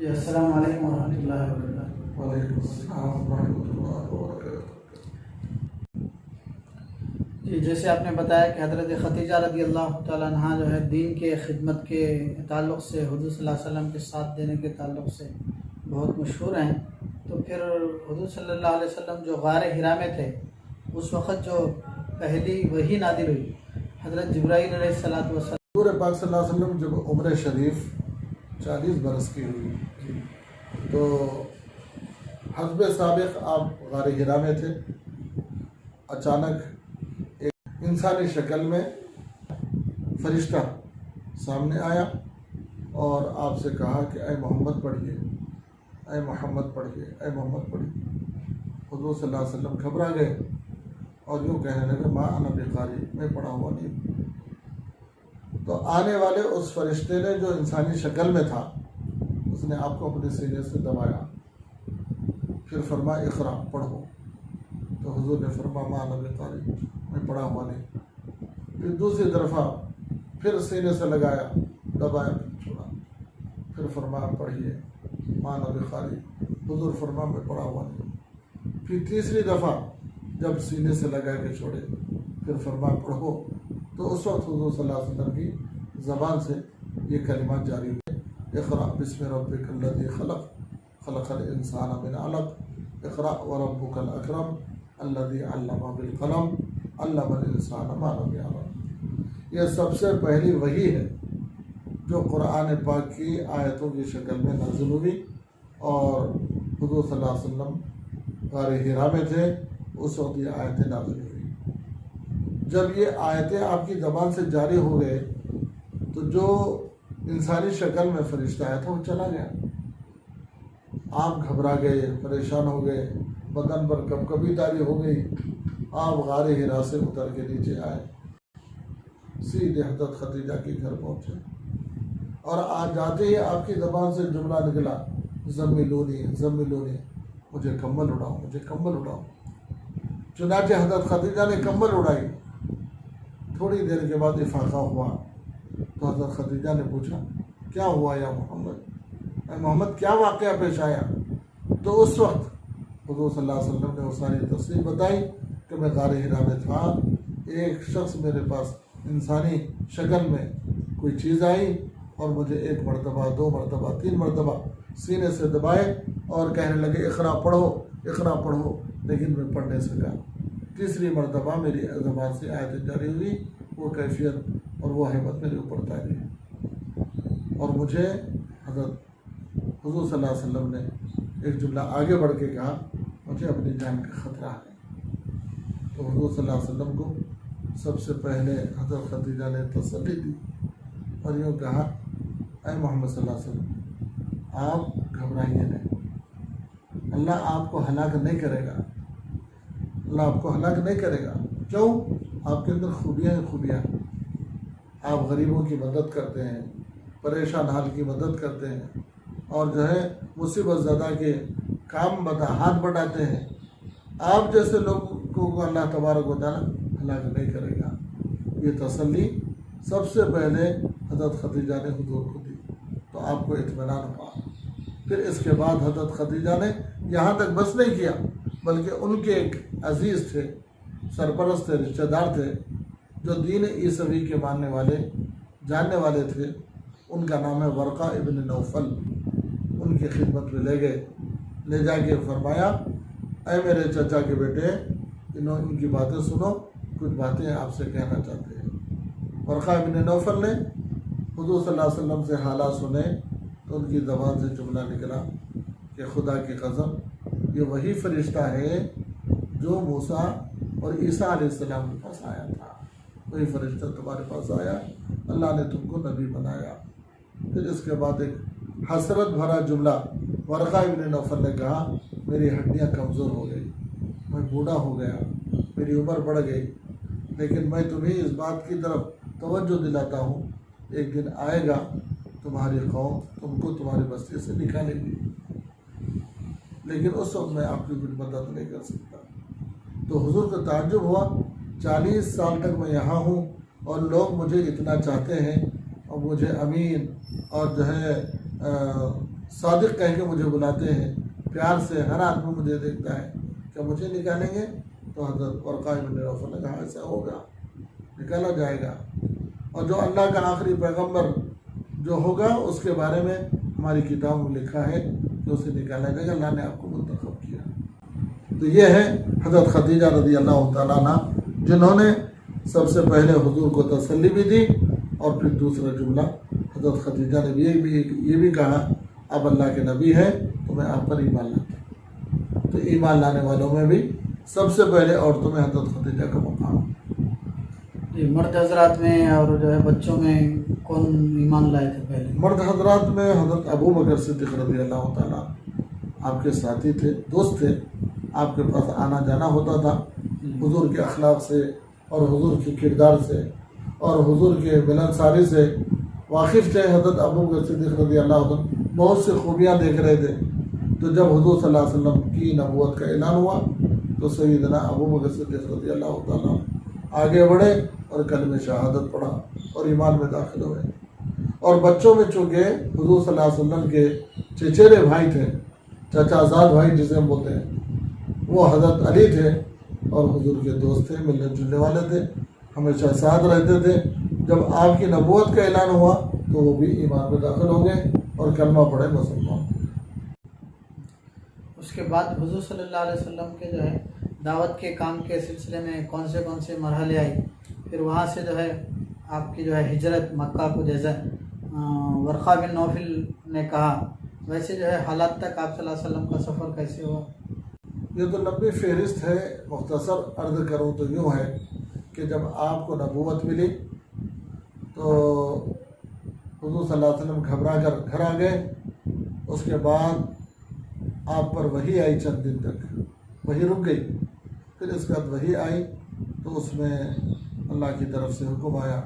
جی السلام علیکم ورحمۃ اللہ وبرکاتہ۔ وعلیکم السلام ورحمۃ اللہ وبرکاتہ۔ جی جیسے آپ نے بتایا کہ حضرت ختیجہ رضی اللہ تعالیٰ عنہ جو ہے دین کے خدمت کے تعلق سے حضور صلی اللہ علیہ وسلم کے ساتھ دینے کے تعلق سے بہت مشہور ہیں، تو پھر حضور صلی اللہ علیہ وسلم جو غار حرا میں تھے اس وقت جو پہلی وحی نازل ہوئی حضرت جبرائیل علیہ الصلوۃ والسلام، حضور پاک صلی اللہ علیہ وسلم جب عمر شریف 40 برس کی ہوئی تو حسب سابق آپ غار حرا میں تھے۔ اچانک ایک انسانی شکل میں فرشتہ سامنے آیا اور آپ سے کہا کہ اے محمد پڑھیے، اے محمد پڑھیے، اے محمد پڑھیے۔ حضور صلی اللہ علیہ وسلم گھبرا گئے اور یوں کہنے لگے ما انا بقاری، میں پڑھا ہوا نہیں۔ تو آنے والے اس فرشتے نے جو انسانی شکل میں تھا اس نے آپ کو اپنے سینے سے دبایا، پھر فرمایا اقرا، پڑھو۔ تو حضور نے فرمایا ما انا بقاری، میں پڑھا ہوا نہیں۔ پھر دوسری دفعہ پھر سینے سے لگایا، دبایا، پھر چھوڑا، پھر فرمایا پڑھیے ما انا بقاری۔ حضور فرمایا میں پڑھا ہوا نہیں۔ پھر تیسری دفعہ جب سینے سے لگا کے چھوڑے پھر فرمایا پڑھو، تو اس وقت حضور صلی اللہ علیہ وسلم کی زبان سے یہ کلمات جاری ہوئے، اقرا بسم ربک الذی خلق، خلق الانسان من علق، اقرا وربک الاکرم الذی علم بالقلم، علم الانسان ما لم یعلم۔ یہ سب سے پہلی وحی ہے جو قرآن پاک کی آیتوں کی شکل میں نازل ہوئی، اور حضور صلی اللہ علیہ وسلم غار حرا میں تھے، اس وقت یہ آیتیں نازل ہوئی۔ جب یہ آیتیں آپ کی زبان سے جاری ہو گئے تو جو انسانی شکل میں فرشتہ آیا تھا وہ چلا گیا۔ آپ گھبرا گئے، پریشان ہو گئے، بدن پر کبکبی طاری ہو گئی۔ آپ غار حرا سے اتر کے نیچے آئے، سیدھے حضرت ختیجہ کے گھر پہنچے، اور آج جاتے ہی آپ کی زبان سے جملہ نکلا زملونی زملونی، مجھے کمبل اڑاؤ، مجھے کمبل اڑاؤ۔ چنانچہ حضرت ختیجہ نے کمبل اڑائی۔ تھوڑی دیر کے بعد افاقہ ہوا تو حضرت ختیجہ نے پوچھا کیا ہوا یا محمد، اے محمد کیا واقعہ پیش آیا؟ تو اس وقت حضور صلی اللہ علیہ وسلم نے وہ ساری تفصیل بتائی کہ میں غار حرا میں تھا، ایک شخص میرے پاس انسانی شکل میں کوئی چیز آئی اور مجھے ایک مرتبہ، 2 مرتبہ، 3 مرتبہ سینے سے دبائے اور کہنے لگے اقرا پڑھو، اقرا پڑھو، لیکن میں پڑھ نہیں سکا۔ تیسری مرتبہ میری زبان سے آیت جاری ہوئی، وہ کیفیت اور وہ ہیبت میرے اوپر طاری ہے، اور مجھے حضور صلی اللہ علیہ وسلم نے ایک جملہ آگے بڑھ کے کہا مجھے اپنی جان کا خطرہ ہے۔ تو حضور صلی اللہ علیہ وسلم کو سب سے پہلے حضرت ختیجہ نے تسلی دی اور یوں کہا اے محمد صلی اللہ علیہ وسلم آپ گھبرائیے نہیں، اللہ آپ کو ہلاک نہیں کرے گا، اللہ آپ کو ہلاک نہیں کرے گا۔ کیوں؟ آپ کے اندر خوبیاں ہیں، خوبیاں، آپ غریبوں کی مدد کرتے ہیں، پریشان حال کی مدد کرتے ہیں، اور جو ہے مصیبت زدہ کے کام ہاتھ بڑھاتے ہیں۔ آپ جیسے لوگوں کو اللہ تبارک و تعالیٰ ہلاک نہیں کرے گا۔ یہ تسلی سب سے پہلے حضرت ختیجہ نے حضور کو دی تو آپ کو اطمینان ہوا۔ پھر اس کے بعد حضرت ختیجہ نے یہاں تک بس نہیں کیا، بلکہ ان کے ایک عزیز تھے، سرپرست تھے، رشتہ دار تھے، جو دین عیسوی کے ماننے والے، جاننے والے تھے، ان کا نام ہے ورقہ ابن نوفل۔ ان کی خدمت میں لے گئے، لے جا کے فرمایا اے میرے چچا کے بیٹے، ان کی باتیں سنو، کچھ باتیں آپ سے کہنا چاہتے ہیں۔ ورقہ ابن نوفل نے حضور صلی اللہ علیہ وسلم سے حالات سنے تو ان کی زبان سے جملہ نکلا کہ خدا کی قسم یہ وہی فرشتہ ہے جو موسیٰ اور عیسیٰ علیہ السلام کے پاس آیا تھا، وہی فرشتہ تمہارے پاس آیا، اللہ نے تم کو نبی بنایا۔ پھر اس کے بعد ایک حسرت بھرا جملہ ورقہ ابن نوفل نے کہا میری ہڈیاں کمزور ہو گئی، میں بوڑھا ہو گیا، میری عمر بڑھ گئی، لیکن میں تمہیں اس بات کی طرف توجہ دلاتا ہوں ایک دن آئے گا تمہاری قوم تم کو تمہاری بستی سے نکالے گی، لیکن اس وقت میں آپ کی کوئی مدد نہیں کر سکتا۔ تو حضور کو تعجب ہوا، 40 سال تک میں یہاں ہوں اور لوگ مجھے اتنا چاہتے ہیں اور مجھے امین اور جو ہے صادق کہہ کے مجھے بلاتے ہیں، پیار سے ہر آدمی مجھے دیکھتا ہے، کہ مجھے نکالیں گے؟ تو حضرت ورقہ بن نوفل نے کہا ایسا ہوگا، نکالا جائے گا، اور جو اللہ کا آخری پیغمبر جو ہوگا اس کے بارے میں ہماری کتاب میں لکھا ہے کہ اسے نکالا جائے گا، اللہ نے آپ کو منتخب کیا۔ تو یہ ہے حضرت خدیجہ رضی اللہ تعالیٰ عنہ، جنہوں نے سب سے پہلے حضور کو تسلی بھی دی، اور پھر دوسرا جملہ حضرت خدیجہ نے یہ بھی کہا آپ اللہ کے نبی ہیں تو میں آپ پر ایمان لاتا ہوں۔ تو ایمان لانے والوں میں بھی سب سے پہلے عورتوں میں حضرت خدیجہ کا مقام ہے۔ جی، مرد حضرات میں اور جو ہے بچوں میں کون ایمان لائے تھے پہلے؟ مرد حضرات میں حضرت ابو بکر صدیق رضی اللہ تعالیٰ آپ کے ساتھی تھے، دوست تھے، آپ کے پاس آنا جانا ہوتا تھا، حضور کے اخلاق سے اور حضور کے کردار سے اور حضور کے ملنساری سے واقف تھے۔ حضرت ابو بکر صدیق رضی اللہ عنہ بہت سی خوبیاں دیکھ رہے تھے، تو جب حضور صلی اللہ علیہ وسلم کی نبوت کا اعلان ہوا تو سیدنا ابو بکر صدیق رضی اللہ تعالیٰ آگے بڑھے اور کلمہ شہادت پڑھا اور ایمان میں داخل ہوئے۔ اور بچوں میں چونکہ حضور صلی اللہ علیہ وسلم کے چچیرے بھائی تھے، چچا زاد بھائی جسے ہم بولتے ہیں، وہ حضرت علی تھے اور حضور کے دوست تھے، ملنے جلنے والے تھے، ہمیشہ ساتھ رہتے تھے۔ جب آپ کی نبوت کا اعلان ہوا تو وہ بھی ایمان میں داخل ہو گئے اور کلمہ پڑھے، مسلمان۔ اس کے بعد حضور صلی اللہ علیہ وسلم کے جو ہے دعوت کے کام کے سلسلے میں کون سے مرحلے آئی، پھر وہاں سے جو ہے آپ کی جو ہے ہجرت مکہ کو، جیسا ورقہ بن نوفل نے کہا ویسے جو ہے حالات تک آپ صلی اللہ علیہ وسلم کا سفر کیسے ہوا؟ یہ تو لمبی فہرست ہے، مختصر عرض کروں تو یوں ہے کہ جب آپ کو نبوت ملی تو حضور صلی اللہ علیہ وسلم گھبرا کر گھر آ گئے۔ اس کے بعد آپ پر وحی آئی، چند دن تک وحی رک گئی، پھر اس کے بعد وحی آئی تو اس میں اللہ کی طرف سے حکم آیا،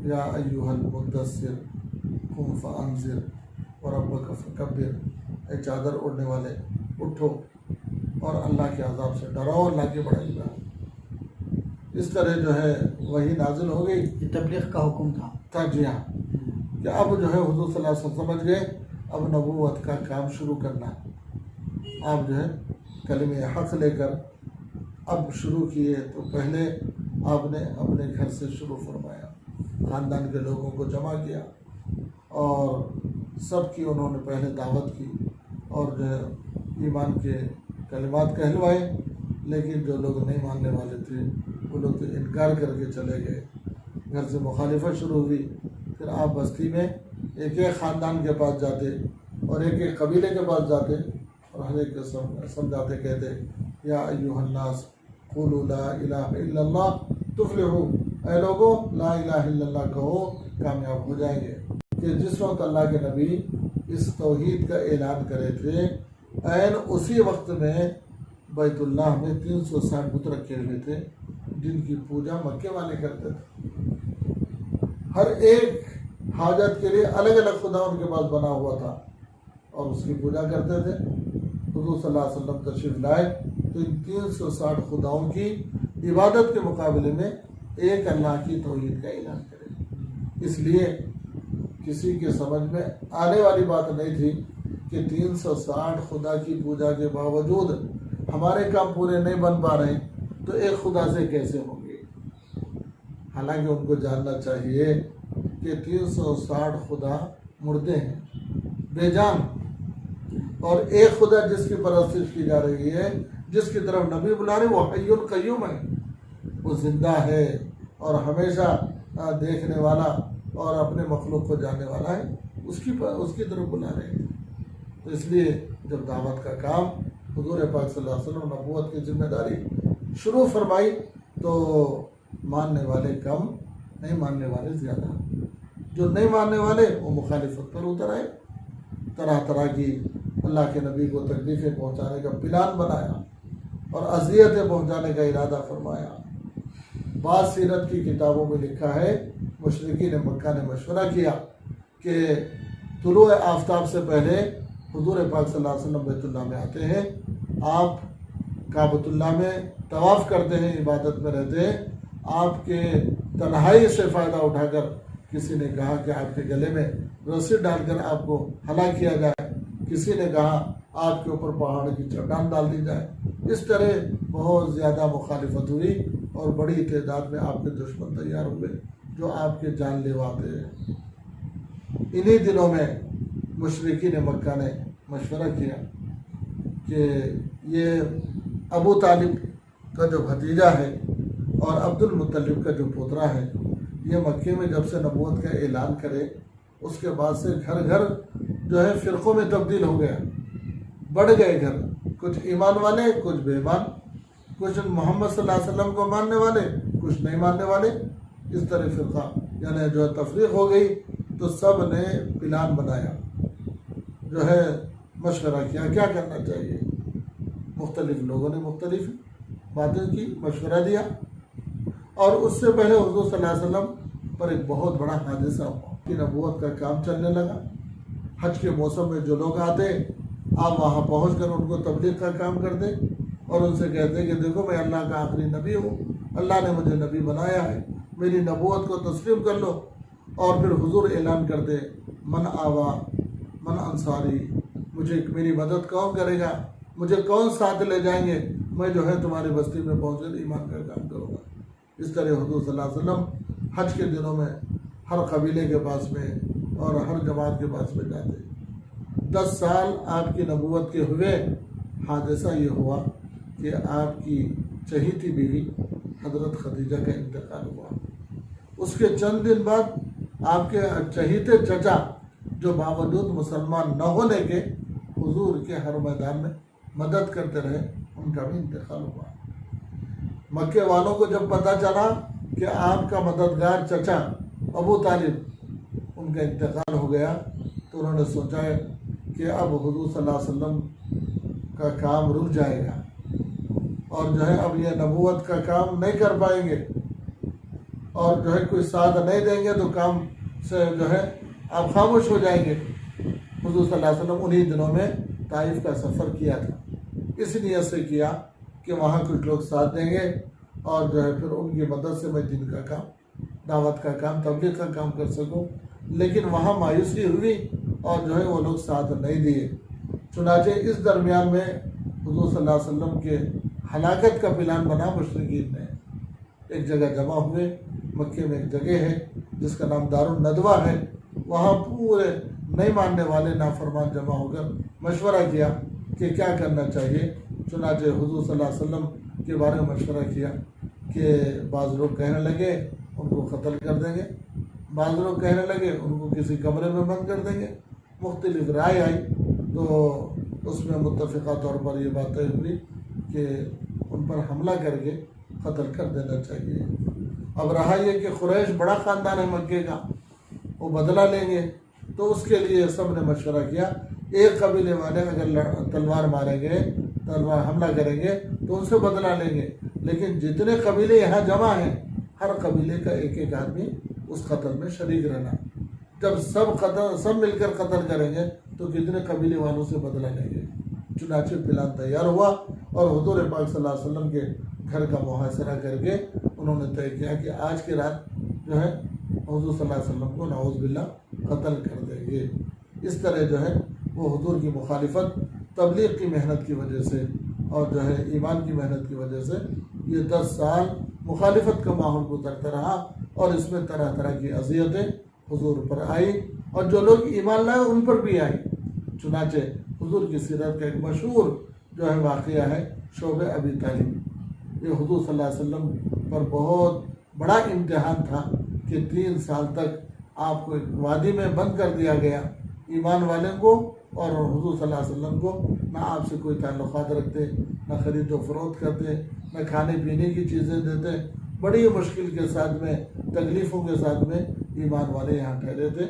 یا ایھا المدثر قم فانذر وربک فکبر، اے چادر اڑنے والے اٹھو اور اللہ کے عذاب سے ڈراؤ، اللہ کی بڑائی کرو۔ اس طرح جو ہے وحی نازل ہو گئی۔ یہ تبلیغ کا حکم تھا جی ہاں، کہ اب جو ہے حضور صلی اللہ علیہ وسلم سمجھ گئے اب نبوت کا کام شروع کرنا۔ آپ جو ہے کلمہ حق لے کر اب شروع کیے، تو پہلے آپ نے اپنے گھر سے شروع فرمایا، خاندان کے لوگوں کو جمع کیا اور سب کی انہوں نے پہلے دعوت کی اور جو ہے ایمان کے کلمات کہلوائے، لیکن جو لوگ نہیں ماننے والے تھے وہ لوگ تو انکار کر کے چلے گئے، گھر سے مخالفت شروع ہوئی۔ پھر آپ بستی میں ایک ایک خاندان کے پاس جاتے اور ایک ایک قبیلے کے پاس جاتے اور ہر ایک کو سمجھاتے، کہتے یا ایھا الناس قولوا لا الہ الا اللہ تفلحوا، اے لوگوں لا الہ الا اللہ کہو کامیاب ہو جائیں گے۔ کہ جس وقت اللہ کے نبی اس توحید کا اعلان کرے تھے، عین اسی وقت میں بیت اللہ میں 360 بت رکھے ہوئے تھے جن کی پوجا مکے والے کرتے تھے۔ ہر ایک حاجت کے لیے الگ الگ خدا ان کے پاس بنا ہوا تھا اور اس کی پوجا کرتے تھے۔ حضور صلی اللہ علیہ وسلم تشریف لائے تو ان 360 خداؤں کی عبادت کے مقابلے میں ایک اللہ کی توحید کا اعلان کرے۔ اس لیے کسی کے سمجھ میں آنے والی بات نہیں تھی کہ 360 خدا کی پوجا کے باوجود ہمارے کام پورے نہیں بن پا رہے تو ایک خدا سے کیسے ہوں گے۔ حالانکہ ان کو جاننا چاہیے کہ 360 خدا مردے ہیں، بے جان، اور ایک خدا جس کی پرستش کی جا رہی ہے، جس کی طرف نبی بلا رہے، وہ حی القیوم ہے، وہ زندہ ہے اور ہمیشہ دیکھنے والا اور اپنے مخلوق کو جاننے والا ہے، اس کی طرف بلا رہے ہیں۔ تو اس لیے جب دعوت کا کام حضور پاک صلی اللہ علیہ وسلم نبوت کی ذمہ داری شروع فرمائی تو ماننے والے کم، نہیں ماننے والے زیادہ۔ جو نہیں ماننے والے وہ مخالفت پر اتر آئے، طرح طرح کی اللہ کے نبی کو تکلیفیں پہنچانے کا پلان بنایا اور اذیتیں پہنچانے کا ارادہ فرمایا۔ بعض سیرت کی کتابوں میں لکھا ہے مشرکین مکہ نے مشورہ کیا کہ طلوع آفتاب سے پہلے حضور پاک صلی اللہ علیہ وسلم بیت اللہ میں آتے ہیں، آپ کعبۃ اللہ میں طواف کرتے ہیں، عبادت میں رہتے ہیں، آپ کے تنہائی سے فائدہ اٹھا کر کسی نے کہا کہ آپ کے گلے میں رسی ڈال کر آپ کو ہلاک کیا جائے کسی نے کہا آپ کے اوپر پہاڑ کی چٹان ڈال دی جائے۔ اس طرح بہت زیادہ مخالفت ہوئی اور بڑی تعداد میں آپ کے دشمن تیار ہوئے جو آپ کے جان لیوا تھے۔ انہی دنوں میں مشرکین مکہ نے مشورہ کیا کہ یہ ابو طالب کا جو بھتیجا ہے اور عبد المطلب کا جو پوترا ہے، یہ مکے میں جب سے نبوت کا اعلان کرے اس کے بعد سے گھر گھر جو ہے فرقوں میں تبدیل ہو گیا، بڑھ گئے گھر، کچھ ایمان والے کچھ بے ایمان، کچھ محمد صلی اللہ علیہ وسلم کو ماننے والے کچھ نہیں ماننے والے، اس طرح فرقہ یعنی جو ہے تفریق ہو گئی۔ تو سب نے پلان بنایا، جو ہے مشورہ کیا کیا کرنا چاہیے، مختلف لوگوں نے مختلف باتیں کی، مشورہ دیا۔ اور اس سے پہلے حضور صلی اللہ علیہ وسلم پر ایک بہت بڑا حادثہ ہوا کہ نبوت کا کام چلنے لگا۔ حج کے موسم میں جو لوگ آتے آپ وہاں پہنچ کر ان کو تبلیغ کا کام کرتے اور ان سے کہتے کہ دیکھو میں اللہ کا آخری نبی ہوں، اللہ نے مجھے نبی بنایا ہے، میری نبوت کو تسلیم کر لو۔ اور پھر حضور اعلان کرتے من آوا من انصاری، مجھے میری مدد کون کرے گا، مجھے کون ساتھ لے جائیں گے، میں جو ہے تمہاری بستی میں پہنچ کر ایمان کا کام کروں گا۔ اس طرح حضور صلی اللہ علیہ وسلم حج کے دنوں میں ہر قبیلے کے پاس میں اور ہر جماعت کے پاس میں جاتے۔ 10 سال آپ کی نبوت کے ہوئے حادثہ یہ ہوا کہ آپ کی چہیتی بیوی حضرت خدیجہ کا انتقال ہوا۔ اس کے چند دن بعد آپ کے چہیتے چچا جو باوجود مسلمان نہ ہونے کے حضور کے ہر میدان میں مدد کرتے رہے، ان کا بھی انتقال ہوا۔ مکے والوں کو جب پتہ چلا کہ آپ کا مددگار چچا ابو طالب ان کا انتقال ہو گیا تو انہوں نے سوچا کہ اب حضور صلی اللہ علیہ وسلم کا کام رک جائے گا اور جو ہے اب یہ نبوت کا کام نہیں کر پائیں گے اور جو ہے کوئی ساتھ نہیں دیں گے تو کام سے جو ہے آپ خاموش ہو جائیں گے۔ حضور صلی اللہ علیہ وسلم انہی دنوں میں طائف کا سفر کیا تھا، اس نیت سے کیا کہ وہاں کچھ لوگ ساتھ دیں گے اور جو ہے پھر ان کی مدد سے میں دین کا کام، دعوت کا کام، تبلیغ کا کام کر سکوں۔ لیکن وہاں مایوسی ہوئی اور جو ہے وہ لوگ ساتھ نہیں دیے۔ چنانچہ اس درمیان میں حضور صلی اللہ علیہ وسلم کے ہلاکت کا پلان بنا۔ مشرکین نے ایک جگہ جمع ہوئے، مکے میں ایک جگہ ہے جس کا نام دار الندوہ ہے، وہاں پورے نہیں ماننے والے نافرمان جمع ہو کر مشورہ کیا کہ کیا کرنا چاہیے۔ چنانچہ حضور صلی اللہ علیہ وسلم کے بارے میں مشورہ کیا کہ بعض لوگ کہنے لگے ان کو قتل کر دیں گے، بعض لوگ کہنے لگے ان کو کسی کمرے میں بند کر دیں گے۔ مختلف رائے آئی تو اس میں متفقہ طور پر یہ بات طے ہوئی کہ ان پر حملہ کر کے قتل کر دینا چاہیے۔ اب رہا یہ کہ قریش بڑا خاندان ہے مکے کا، وہ بدلہ لیں گے، تو اس کے لیے سب نے مشورہ کیا ایک قبیلے والے اگر تلوار ماریں گے، تلوار حملہ کریں گے تو ان سے بدلہ لیں گے، لیکن جتنے قبیلے یہاں جمع ہیں ہر قبیلے کا ایک ایک آدمی اس قتل میں شریک رہنا۔ جب سب مل کر قتل کریں گے تو کتنے قبیلے والوں سے بدلہ لیں گے۔ چنانچہ پلان تیار ہوا اور حضور پاک صلی اللہ علیہ وسلم کے گھر کا محاصرہ کر کے انہوں نے طے کیا کہ آج کی رات جو ہے حضور صلی اللہ علیہ وسلم کو نعوذ باللہ قتل کر دیں گے۔ اس طرح جو ہے وہ حضور کی مخالفت، تبلیغ کی محنت کی وجہ سے اور جو ہے ایمان کی محنت کی وجہ سے یہ 10 سال مخالفت کا ماحول گزرتا رہا اور اس میں طرح طرح کی اذیتیں حضور پر آئی اور جو لوگ ایمان لائے ان پر بھی آئی۔ چنانچہ حضور کی سیرت کا ایک مشہور جو ہے واقعہ ہے شعب ابی طالب۔ یہ حضور صلی اللہ علیہ وسلم پر بہت بڑا امتحان تھا کہ 3 سال تک آپ کو ایک وادی میں بند کر دیا گیا، ایمان والے کو اور حضور صلی اللہ علیہ وسلم کو نہ آپ سے کوئی تعلقات رکھتے، نہ خرید و فروخت کرتے، نہ کھانے پینے کی چیزیں دیتے، بڑی مشکل کے ساتھ میں، تکلیفوں کے ساتھ میں ایمان والے یہاں ٹھہرے تھے۔